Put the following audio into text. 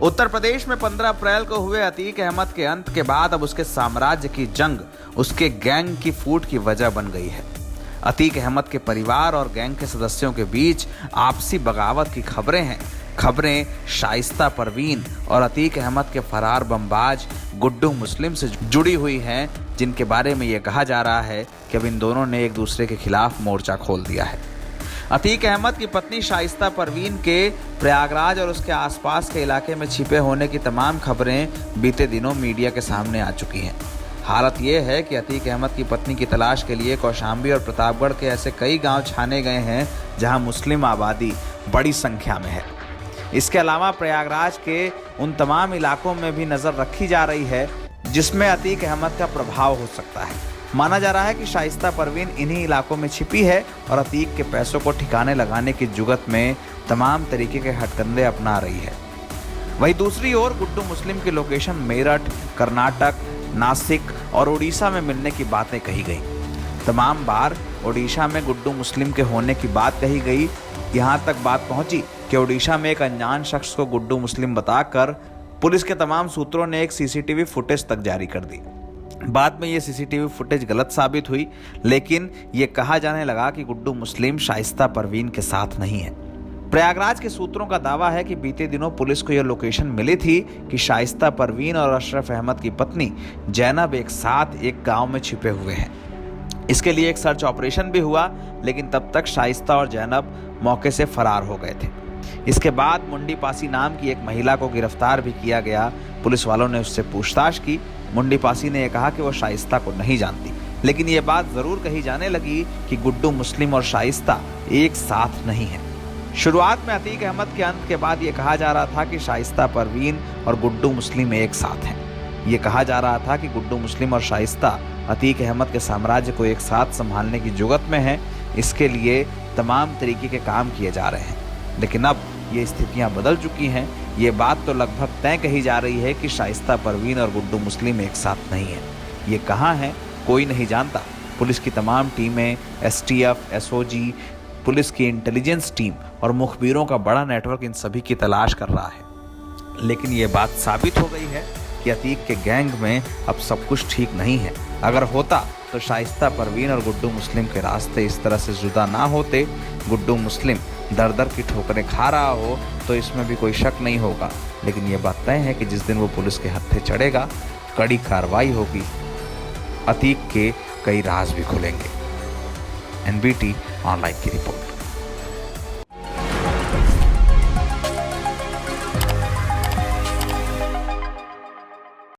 उत्तर प्रदेश में 15 अप्रैल को हुए अतीक अहमद के अंत के बाद अब उसके साम्राज्य की जंग उसके गैंग की फूट की वजह बन गई है। अतीक अहमद के परिवार और गैंग के सदस्यों के बीच आपसी बगावत की खबरें हैं। खबरें शाइस्ता परवीन और अतीक अहमद के फरार बमबाज गुड्डू मुस्लिम से जुड़ी हुई हैं, जिनके बारे में यह कहा जा रहा है कि अब इन दोनों ने एक दूसरे के खिलाफ मोर्चा खोल दिया है। अतीक अहमद की पत्नी शाइस्ता परवीन के प्रयागराज और उसके आसपास के इलाके में छिपे होने की तमाम खबरें बीते दिनों मीडिया के सामने आ चुकी हैं। हालत यह है कि अतीक अहमद की पत्नी की तलाश के लिए कौशाम्बी और प्रतापगढ़ के ऐसे कई गांव छाने गए हैं जहां मुस्लिम आबादी बड़ी संख्या में है। इसके अलावा प्रयागराज के उन तमाम इलाकों में भी नज़र रखी जा रही है जिसमें अतीक अहमद का प्रभाव हो सकता है। माना जा रहा है कि शाइस्ता परवीन इन्हीं इलाकों में छिपी है और अतीक के पैसों को ठिकाने लगाने की जुगत में तमाम तरीके के हथकंडे अपना रही है। वहीं दूसरी ओर गुड्डू मुस्लिम की लोकेशन मेरठ, कर्नाटक, नासिक और उड़ीसा में मिलने की बातें कही गई। तमाम बार उड़ीसा में गुड्डू मुस्लिम के होने की बात कही गई। यहाँ तक बात पहुंची कि उड़ीसा में एक अनजान शख्स को गुड्डू मुस्लिम बताकर पुलिस के तमाम सूत्रों ने एक सीसीटीवी फुटेज तक जारी कर दी। बाद में ये सीसीटीवी फुटेज गलत साबित हुई, लेकिन ये कहा जाने लगा कि गुड्डू मुस्लिम शाइस्ता परवीन के साथ नहीं है। प्रयागराज के सूत्रों का दावा है कि बीते दिनों पुलिस को यह लोकेशन मिली थी कि शाइस्ता परवीन और अशरफ अहमद की पत्नी जैनब एक साथ एक गांव में छिपे हुए हैं। इसके लिए एक सर्च ऑपरेशन भी हुआ, लेकिन तब तक शाइस्ता और जैनब मौके से फरार हो गए थे। इसके बाद मुंडी पासी नाम की एक महिला को गिरफ्तार भी किया गया। पुलिस वालों ने उससे पूछताछ की। मुंडी पासी ने यह कहा कि वो शाइस्ता को नहीं जानती, लेकिन ये बात जरूर कही जाने लगी कि गुड्डू मुस्लिम और शाइस्ता एक साथ नहीं है। शुरुआत में अतीक अहमद के अंत के बाद ये कहा जा रहा था कि शाइस्ता परवीन और गुड्डू मुस्लिम एक साथ हैं। ये कहा जा रहा था कि गुड्डू मुस्लिम और शाइस्ता अतीक अहमद के साम्राज्य को एक साथ संभालने की जुगत में है। इसके लिए तमाम तरीके के काम किए जा रहे हैं, लेकिन अब ये स्थितियां बदल चुकी हैं। ये बात तो लगभग तय कही जा रही है कि शाइस्ता परवीन और गुड्डू मुस्लिम एक साथ नहीं है। ये कहाँ है कोई नहीं जानता। पुलिस की तमाम टीमें, एसटीएफ, एसओजी, पुलिस की इंटेलिजेंस टीम और मुखबिरों का बड़ा नेटवर्क इन सभी की तलाश कर रहा है, लेकिन ये बात साबित हो गई है कि अतीक के गैंग में अब सब कुछ ठीक नहीं है। अगर होता तो शाइस्ता परवीन और गुड्डू मुस्लिम के रास्ते इस तरह से जुदा ना होते। गुड्डू मुस्लिम दर दर की ठोकरें खा रहा हो तो इसमें भी कोई शक नहीं होगा, लेकिन ये बात तय है कि जिस दिन वो पुलिस के हत्थे चढ़ेगा, कड़ी कार्रवाई होगी, अतीक के कई राज भी खुलेंगे। एनबीटी ऑनलाइन की रिपोर्ट।